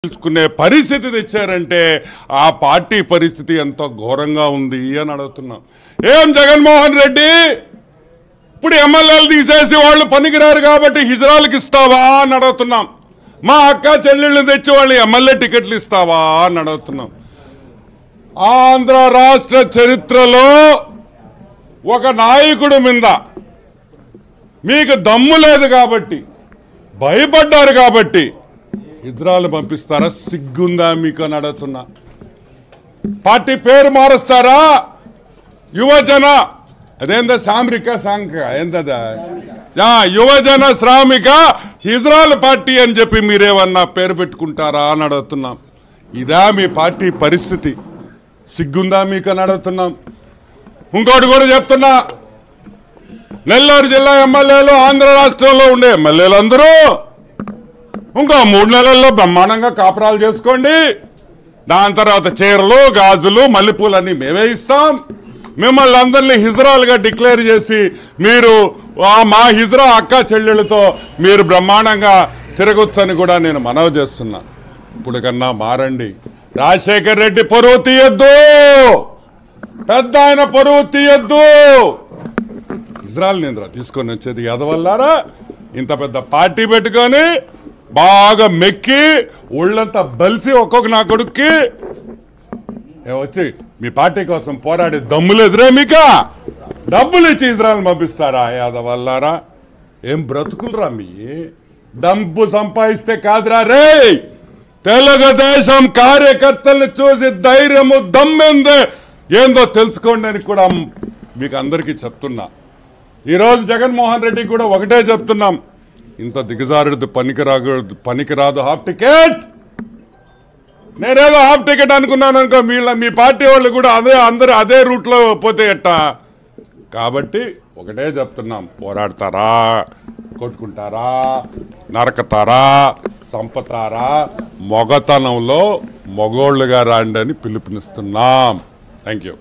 తెలుసుకునే పరిస్థితి తెచ్చారంటే ఆ పార్టీ పరిస్థితి ఎంతో ఘోరంగా ఉంది అని అడుగుతున్నాం. ఏం జగన్మోహన్ రెడ్డి ఇప్పుడు ఎమ్మెల్యేలు తీసేసి వాళ్ళు పనికిరారు కాబట్టి హిజరాలకు ఇస్తావా అని అడుగుతున్నాం. మా అక్క చెల్లెళ్ళు తెచ్చి వాళ్ళు ఎమ్మెల్యే టికెట్లు ఇస్తావా అని అడుగుతున్నాం. ఆంధ్ర రాష్ట్ర చరిత్రలో ఒక నాయకుడి మీద మీకు దమ్ము లేదు కాబట్టి భయపడ్డారు కాబట్టి హిజ్రాలు పంపిస్తారా? సిగ్గుందా మీకు అని అడుగుతున్నా. పార్టీ పేరు మారుస్తారా? యువజన అదేందా సామ్రిక సాంఘిక ఏందా యువజన శ్రామిక హిజ్రాల్ పార్టీ అని చెప్పి మీరేమన్నా పేరు పెట్టుకుంటారా అని అడుగుతున్నాం. ఇదా మీ పార్టీ పరిస్థితి? సిగ్గుందా మీకు అని అడుగుతున్నాం. ఇంకోటి కూడా చెప్తున్నా, నెల్లూరు జిల్లా ఎమ్మెల్యేలు ఆంధ్ర రాష్ట్రంలో ఉండే ఎమ్మెల్యేలు అందరూ ఇంకో 3 నెలల్లో బ్రహ్మాండంగా కాపురాలు చేసుకోండి. దాని తర్వాత చీరలు గాజులు మల్లెపూలన్నీ మేమే ఇస్తాం. మిమ్మల్ని అందరినీ హిజ్రాలుగా డిక్లేర్ చేసి మీరు మా హిజ్రా అక్క చెల్లెళ్ళతో మీరు బ్రహ్మాండంగా తిరగొచ్చని కూడా నేను మనవి చేస్తున్నా. ఇప్పుడు కన్నా మారండి. రాజశేఖర్ రెడ్డి పరువు తీయొద్దు, పెద్ద ఆయన పరువు తీయొద్దు. ఇజ్రాయల్ నింద్ర తీసుకొని వచ్చేది ఎదవల్లారా? ఇంత పెద్ద పార్టీ పెట్టుకొని బాగా మెక్కి ఒళ్ళంతా బలిసి ఒక్కొక్క నా కొడుక్కి వచ్చి మీ పార్టీ కోసం పోరాడి దమ్ములు ఎదురే మీక డబ్బులు ఇచ్చి ఇజ్రాయల్ పంపిస్తారా? యాదవల్లారా ఏం బ్రతుకులరా మీ? డబ్బు సంపాదిస్తే కాదురా రే. తెలుగుదేశం కార్యకర్తల్ని చూసి ధైర్యము దమ్మెందే ఏందో తెలుసుకోండి అని కూడా మీకు అందరికీ చెప్తున్నా. ఈరోజు జగన్మోహన్ రెడ్డికి కూడా ఒకటే చెప్తున్నాం, ఇంత దిగజారుడు పనికిరాదు హాఫ్ టికెట్. నేనేదో హాఫ్ టికెట్ అనుకున్నాను అనుకో, మీ పార్టీ వాళ్ళు కూడా అందరూ అదే రూట్లో పోతే ఎట్టా? కాబట్టి ఒకటే చెప్తున్నాం, పోరాడతారా, కొట్టుకుంటారా, నరకతారా, సంపతారా, మొగతనంలో మొగోళ్ళుగా రాండి అని పిలుపునిస్తున్నాం. Thank you.